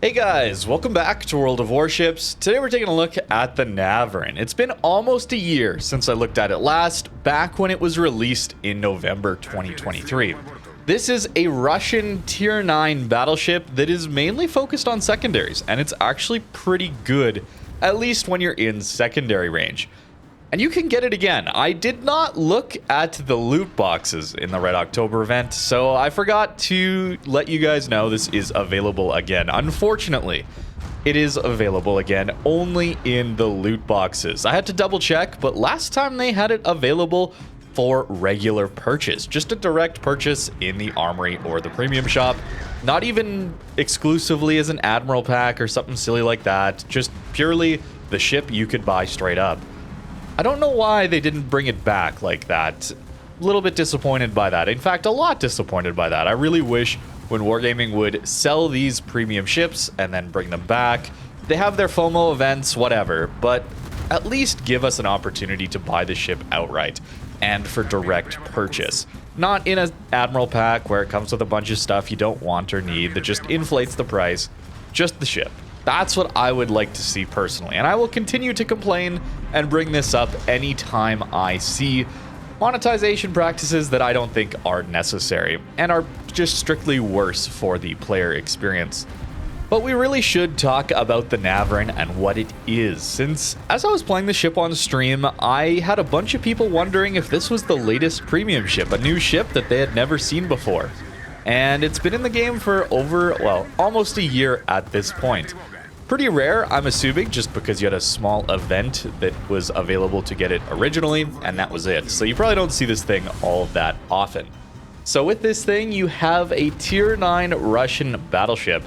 Hey guys, welcome back to World of Warships. Today we're taking a look at the Navarin. It's been almost a year since I looked at it last, back when it was released in November 2023. This is a Russian tier 9 battleship that is mainly focused on secondaries, and it's actually pretty good, at least when you're in secondary range. And you can get it again. I did not look at the loot boxes in the Red October event, so I forgot to let you guys know this is available again. Unfortunately, it is available again only in the loot boxes. I had to double check, but last time they had it available for regular purchase. Just a direct purchase in the armory or the premium shop. Not even exclusively as an Admiral pack or something silly like that. Just purely the ship you could buy straight up. I don't know why they didn't bring it back like that. A little bit disappointed by that. In fact, a lot disappointed by that. I really wish when Wargaming would sell these premium ships and then bring them back. They have their FOMO events, whatever, but at least give us an opportunity to buy the ship outright and for direct purchase. Not in an Admiral pack where it comes with a bunch of stuff you don't want or need that just inflates the price. Just the ship. That's what I would like to see personally, and I will continue to complain and bring this up anytime I see monetization practices that I don't think are necessary and are just strictly worse for the player experience. But we really should talk about the Navarin and what it is, since as I was playing the ship on stream, I had a bunch of people wondering if this was the latest premium ship, a new ship that they had never seen before. And it's been in the game for almost a year at this point. Pretty rare, I'm assuming, just because you had a small event that was available to get it originally, and that was it. So you probably don't see this thing all that often. So with this thing, you have a tier 9 Russian battleship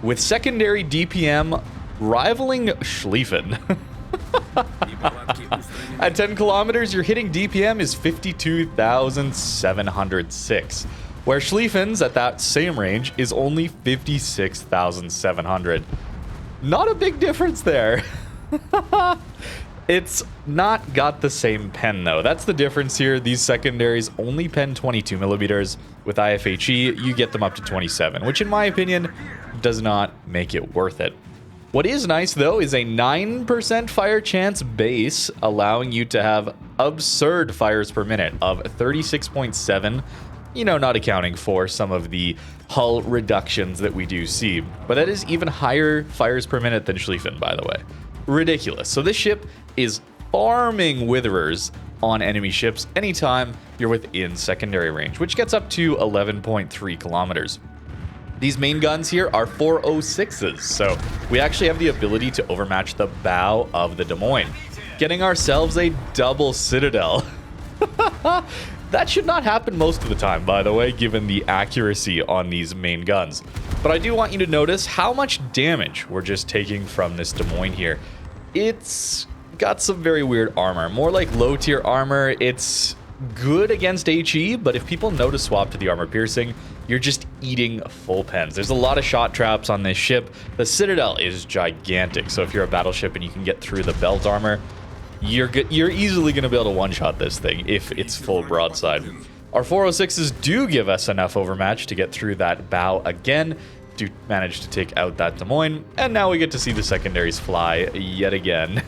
with secondary DPM rivaling Schlieffen. At 10 kilometers, your hitting DPM is 52,706. Where Schlieffen's at that same range is only 56,700. Not a big difference there. It's not got the same pen though. That's the difference here. These secondaries only pen 22 millimeters. With IFHE, you get them up to 27, which in my opinion does not make it worth it. What is nice though is a 9% fire chance base, allowing you to have absurd fires per minute of 36.7. You know, not accounting for some of the hull reductions that we do see. But that is even higher fires per minute than Schlieffen, by the way. Ridiculous. So this ship is farming Witherers on enemy ships anytime you're within secondary range, which gets up to 11.3 kilometers. These main guns here are 406s, so we actually have the ability to overmatch the bow of the Des Moines, getting ourselves a double citadel. That should not happen most of the time, by the way, given the accuracy on these main guns. But I do want you to notice how much damage we're just taking from this Des Moines here. It's got some very weird armor, more like low tier armor. It's good against HE, but if people know to swap to the armor piercing, you're just eating full pens. There's a lot of shot traps on this ship. The Citadel is gigantic, so if you're a battleship and you can get through the belt armor, you're easily going to be able to one-shot this thing if it's full broadside. Our 406s do give us enough overmatch to get through that bow again, do manage to take out that Des Moines, and now we get to see the secondaries fly yet again.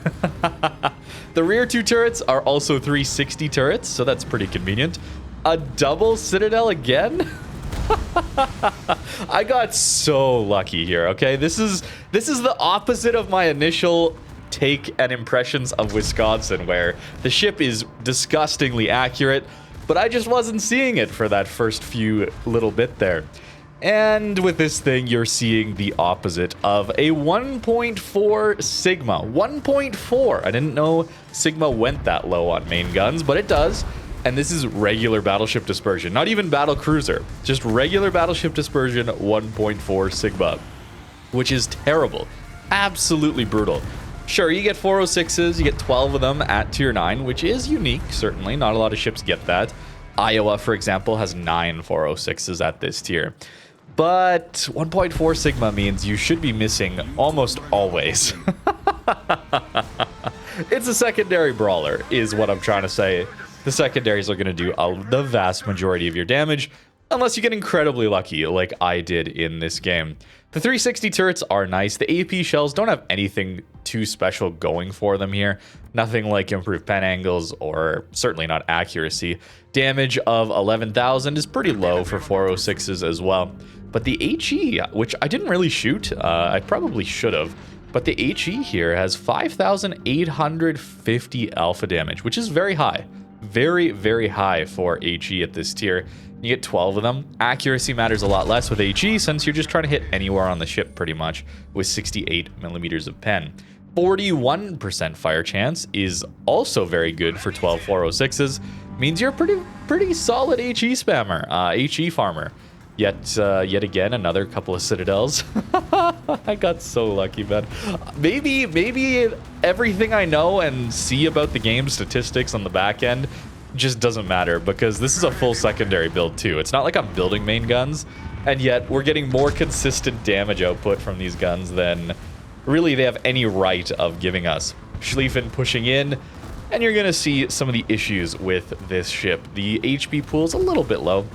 The rear two turrets are also 360 turrets, so that's pretty convenient. A double Citadel again? I got so lucky here, okay? This is the opposite of my initial take and impressions of Wisconsin, where the ship is disgustingly accurate, but I just wasn't seeing it for that first few little bit there. And with this thing, you're seeing the opposite of a 1.4 Sigma. 1.4. I didn't know Sigma went that low on main guns, but it does. And this is regular battleship dispersion, not even battle cruiser, just regular battleship dispersion 1.4 Sigma, which is terrible. Absolutely brutal. Sure, you get 406s, you get 12 of them at tier 9, which is unique, certainly. Not a lot of ships get that. Iowa, for example, has 9 406s at this tier. But 1.4 Sigma means you should be missing almost always. It's a secondary brawler, is what I'm trying to say. The secondaries are going to do the vast majority of your damage, unless you get incredibly lucky, like I did in this game. The 360 turrets are nice. The AP shells don't have anything too special going for them here. Nothing like improved pen angles or certainly not accuracy. Damage of 11,000 is pretty low for 406s as well. But the HE, which I didn't really shoot, I probably should have, but the HE here has 5,850 alpha damage, which is very high. Very, very high for HE at this tier. You get 12 of them. Accuracy matters a lot less with HE since you're just trying to hit anywhere on the ship pretty much with 68 millimeters of pen. 41% fire chance is also very good for 12 406s. Means you're a pretty solid HE spammer, HE farmer. Yet again, another couple of citadels. I got so lucky, man. Maybe everything I know and see about the game statistics on the back end just doesn't matter because this is a full secondary build too. It's not like I'm building main guns, and yet we're getting more consistent damage output from these guns than really they have any right of giving us. Schlieffen pushing in, and you're gonna see some of the issues with this ship. The HP pool is a little bit low.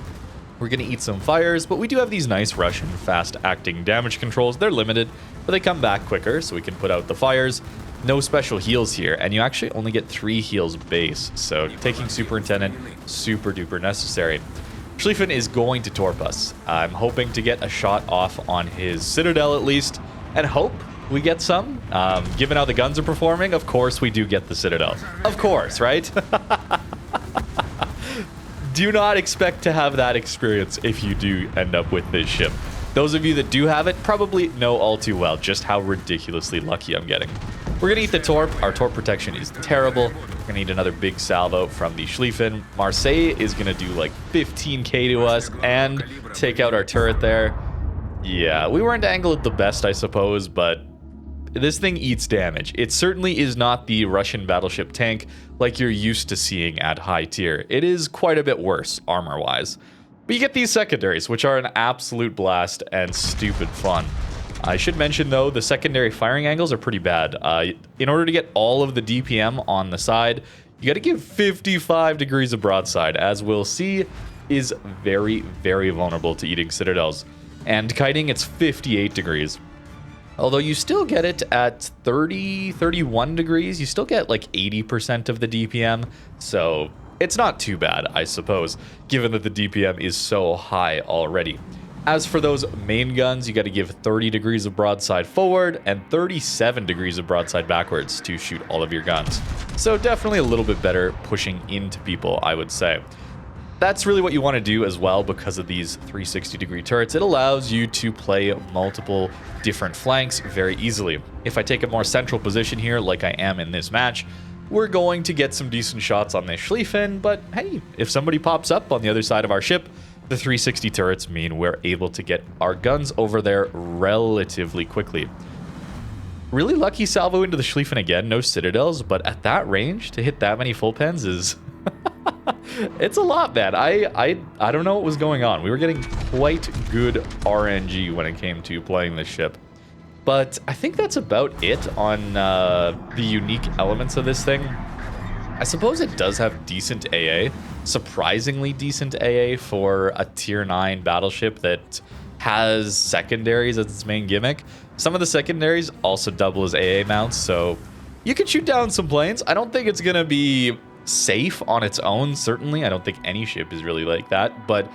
We're going to eat some fires, but we do have these nice Russian fast-acting damage controls. They're limited, but they come back quicker, so we can put out the fires. No special heals here, and you actually only get 3 heals base, so taking Superintendent, super-duper necessary. Schlieffen is going to torp us. I'm hoping to get a shot off on his Citadel at least, and hope we get some. Given how the guns are performing, of course we do get the Citadel. Of course, right? Do not expect to have that experience if you do end up with this ship. Those of you that do have it probably know all too well just how ridiculously lucky I'm getting. We're gonna eat the torp. Our torp protection is terrible. We're gonna need another big salvo from the Schlieffen. Marseille is gonna do like 15k to us and take out our turret there. Yeah, we weren't angled the best, I suppose, but this thing eats damage. It certainly is not the Russian battleship tank like you're used to seeing at high tier. It is quite a bit worse armor-wise. But you get these secondaries, which are an absolute blast and stupid fun. I should mention, though, the secondary firing angles are pretty bad. In order to get all of the DPM on the side, you got to give 55 degrees of broadside, as we'll see, is very, very vulnerable to eating citadels. And kiting, it's 58 degrees. Although you still get it at 30, 31 degrees, you still get like 80% of the DPM. So it's not too bad, I suppose, given that the DPM is so high already. As for those main guns, you got to give 30 degrees of broadside forward and 37 degrees of broadside backwards to shoot all of your guns. So definitely a little bit better pushing into people, I would say. That's really what you want to do as well because of these 360-degree turrets. It allows you to play multiple different flanks very easily. If I take a more central position here, like I am in this match, we're going to get some decent shots on this Schlieffen, but hey, if somebody pops up on the other side of our ship, the 360 turrets mean we're able to get our guns over there relatively quickly. Really lucky salvo into the Schlieffen again, no citadels, but at that range, to hit that many full pens is... It's a lot, man. I don't know what was going on. We were getting quite good RNG when it came to playing this ship. But I think that's about it on the unique elements of this thing. I suppose it does have decent AA. Surprisingly decent AA for a tier 9 battleship that has secondaries as its main gimmick. Some of the secondaries also double as AA mounts, so you can shoot down some planes. I don't think it's going to be safe on its own, certainly. I don't think any ship is really like that, but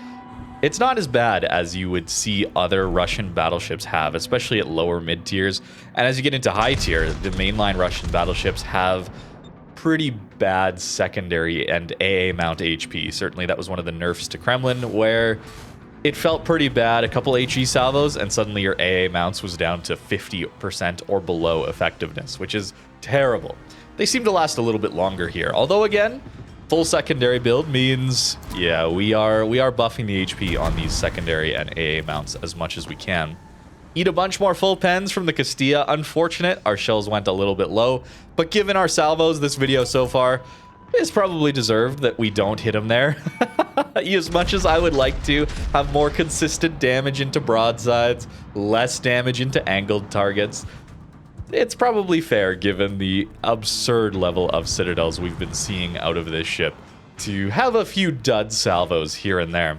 it's not as bad as you would see other Russian battleships have, especially at lower mid tiers. And as you get into high tier, the mainline Russian battleships have pretty bad secondary and AA mount HP. Certainly that was one of the nerfs to Kremlin, where it felt pretty bad. A couple HE salvos and suddenly your AA mounts was down to 50% or below effectiveness, which is terrible. They seem to last a little bit longer here. Although, again, full secondary build means, yeah, we are buffing the HP on these secondary and AA mounts as much as we can. Eat a bunch more full pens from the Castilla. Unfortunate, our shells went a little bit low. But given our salvos this video so far, it's probably deserved that we don't hit them there. As much as I would like to have more consistent damage into broadsides, less damage into angled targets, it's probably fair, given the absurd level of citadels we've been seeing out of this ship, to have a few dud salvos here and there.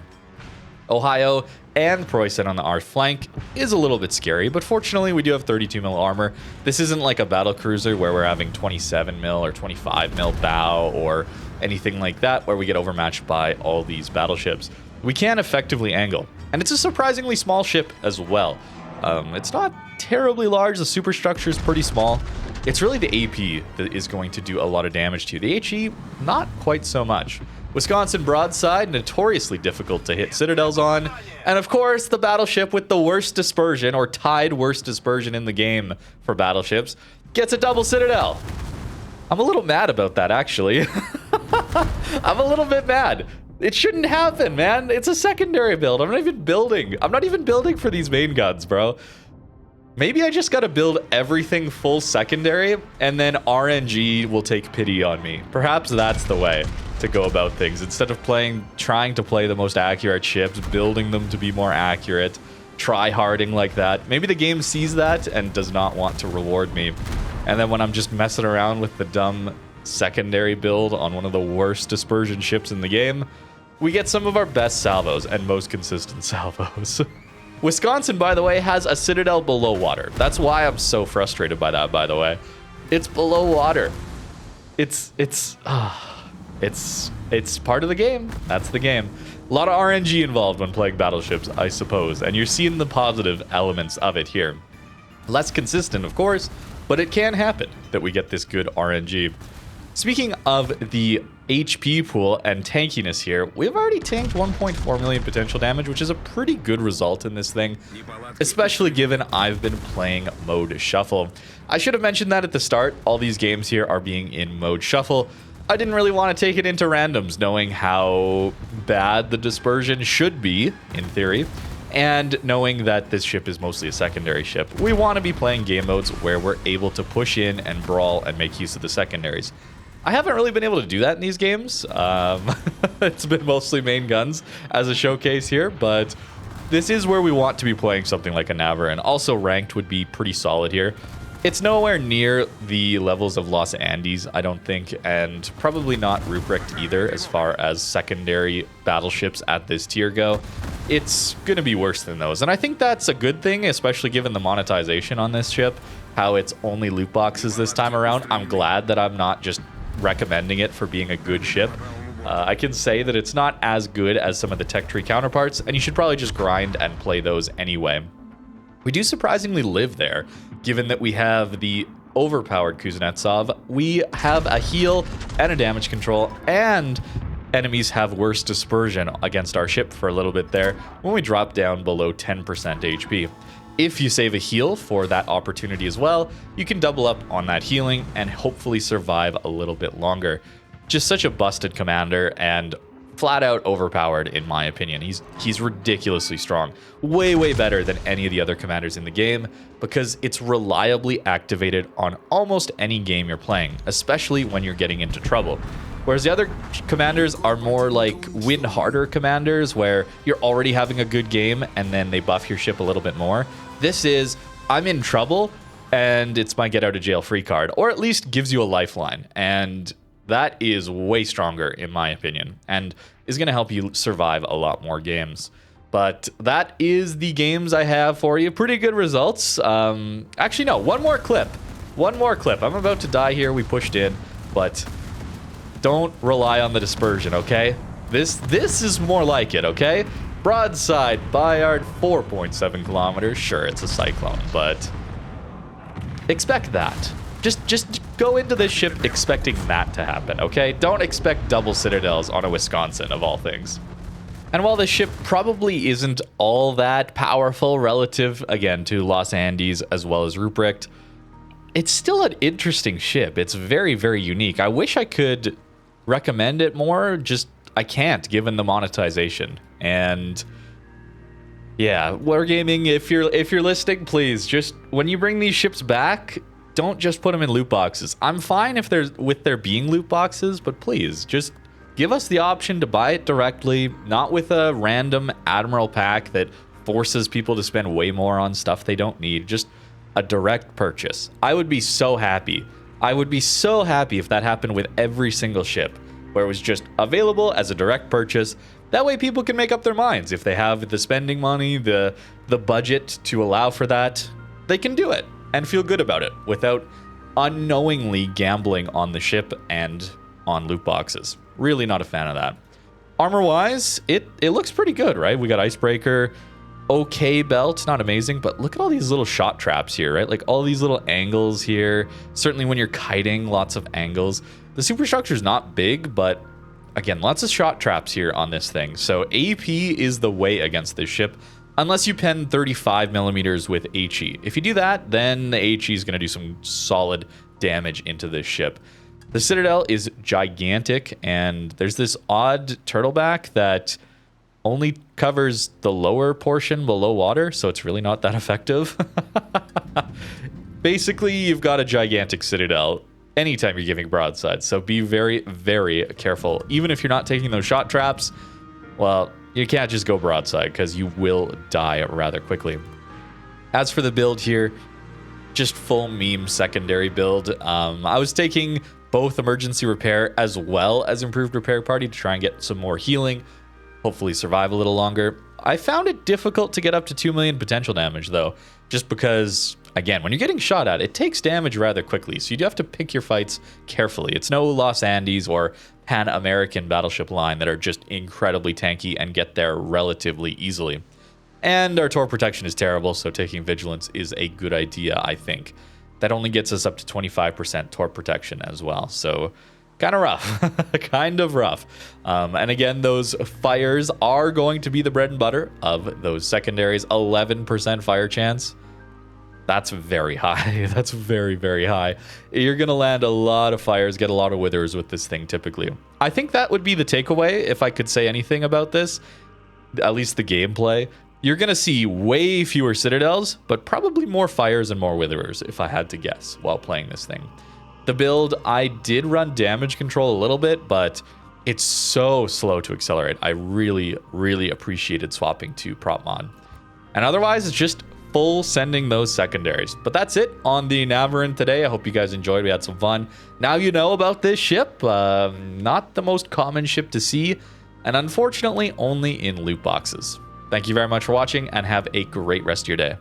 Ohio and Preussen on the R flank is a little bit scary, but fortunately we do have 32 mil armor. This isn't like a battle cruiser where we're having 27 mil or 25 mil bow or anything like that where we get overmatched by all these battleships. We can effectively angle, and it's a surprisingly small ship as well. It's not terribly large. The superstructure is pretty small. It's really the AP that is going to do a lot of damage to you. The HE, not quite so much. Wisconsin broadside, notoriously difficult to hit citadels on. And of course, the battleship with the worst dispersion, or tied worst dispersion in the game for battleships, gets a double citadel. I'm a little mad about that, actually. I'm a little bit mad. It shouldn't happen, man. It's a secondary build. I'm not even building for these main guns, bro. Maybe I just gotta build everything full secondary, and then RNG will take pity on me. Perhaps that's the way to go about things. Instead of trying to play the most accurate ships, building them to be more accurate, try-harding like that. Maybe the game sees that and does not want to reward me. And then when I'm just messing around with the dumb secondary build on one of the worst dispersion ships in the game, we get some of our best salvos and most consistent salvos. Wisconsin, by the way, has a citadel below water. That's why I'm so frustrated by that, by the way. It's below water. It's part of the game. That's the game. A lot of RNG involved when playing battleships, I suppose, and you're seeing the positive elements of it here. Less consistent, of course, but it can happen that we get this good RNG. Speaking of the HP pool and tankiness here, we've already tanked 1.4 million potential damage, which is a pretty good result in this thing, especially given I've been playing mode shuffle. I should have mentioned that at the start. All these games here are being in mode shuffle. I didn't really want to take it into randoms, knowing how bad the dispersion should be, in theory, and knowing that this ship is mostly a secondary ship. We want to be playing game modes where we're able to push in and brawl and make use of the secondaries. I haven't really been able to do that in these games. It's been mostly main guns as a showcase here, but this is where we want to be playing something like a Navarin. Also, ranked would be pretty solid here. It's nowhere near the levels of Los Andes, I don't think, and probably not Ruprecht either as far as secondary battleships at this tier go. It's going to be worse than those, and I think that's a good thing, especially given the monetization on this ship, how it's only loot boxes this time around. I'm glad that I'm not just recommending it for being a good ship. I can say that it's not as good as some of the tech tree counterparts, and you should probably just grind and play those anyway. We do surprisingly live there, given that we have the overpowered Kuznetsov. We have a heal and a damage control, and enemies have worse dispersion against our ship for a little bit there when we drop down below 10% HP. If you save a heal for that opportunity as well, you can double up on that healing and hopefully survive a little bit longer. Just such a busted commander and flat out overpowered in my opinion. He's ridiculously strong. Way better than any of the other commanders in the game because it's reliably activated on almost any game you're playing, especially when you're getting into trouble. Whereas the other commanders are more like win harder commanders where you're already having a good game and then they buff your ship a little bit more. This is, I'm in trouble and it's my get out of jail free card, or at least gives you a lifeline. And that is way stronger in my opinion and is going to help you survive a lot more games. But that is the games I have for you. Pretty good results. Actually, no, one more clip. I'm about to die here. We pushed in, but don't rely on the dispersion, okay? This is more like it, okay? Broadside, Bayard, 4.7 kilometers. Sure, it's a cyclone, but expect that. Just go into this ship expecting that to happen, okay? Don't expect double citadels on a Wisconsin, of all things. And while this ship probably isn't all that powerful relative, again, to Los Andes as well as Ruprecht, it's still an interesting ship. It's very unique. I wish I could recommend it more, just I can't given the monetization. And yeah, Wargaming, if you're listening, please just when you bring these ships back, don't just put them in loot boxes. I'm fine if there being loot boxes, but please just give us the option to buy it directly, not with a random Admiral pack that forces people to spend way more on stuff they don't need. Just a direct purchase. I would be so happy. I would be so happy if that happened with every single ship, where it was just available as a direct purchase, That way people can make up their minds. If they have the spending money, the budget to allow for that, they can do it and feel good about it without unknowingly gambling on the ship and on loot boxes. Really not a fan of that. Armor-wise, it looks pretty good, right? We got Icebreaker, okay belt, not amazing, but look at all these little shot traps here, right? Like all these little angles here. Certainly when you're kiting, lots of angles. The superstructure is not big, but again, lots of shot traps here on this thing. So AP is the way against this ship, unless you pen 35 millimeters with HE. If you do that, then the HE is going to do some solid damage into this ship. The Citadel is gigantic, and there's this odd turtleback that only covers the lower portion below water, so it's really not that effective. Basically, you've got a gigantic Citadel anytime you're giving broadside, so be very, very careful. Even if you're not taking those shot traps, well, you can't just go broadside because you will die rather quickly. As for the build here, just full meme secondary build. I was taking both emergency repair as well as improved repair party to try and get some more healing, hopefully survive a little longer. I found it difficult to get up to 2 million potential damage though, just because, again, when you're getting shot at, it takes damage rather quickly, so you do have to pick your fights carefully. It's no Los Andes or Pan American Battleship line that are just incredibly tanky and get there relatively easily. And our Tor protection is terrible, so taking Vigilance is a good idea, I think. That only gets us up to 25% Tor protection as well, so kind of rough. Kind of rough. And again, those fires are going to be the bread and butter of those secondaries. 11% fire chance. That's very high. That's very, very high. You're going to land a lot of fires, get a lot of witherers with this thing typically. I think that would be the takeaway if I could say anything about this, at least the gameplay. You're going to see way fewer citadels, but probably more fires and more witherers, if I had to guess, while playing this thing. The build, I did run damage control a little bit, but it's so slow to accelerate. I really, really appreciated swapping to prop mod. And otherwise, it's just full sending those secondaries. But that's it on the Navarin today. I hope you guys enjoyed. We had some fun. Now you know about this ship. Not the most common ship to see, and unfortunately only in loot boxes. Thank you very much for watching, and have a great rest of your day.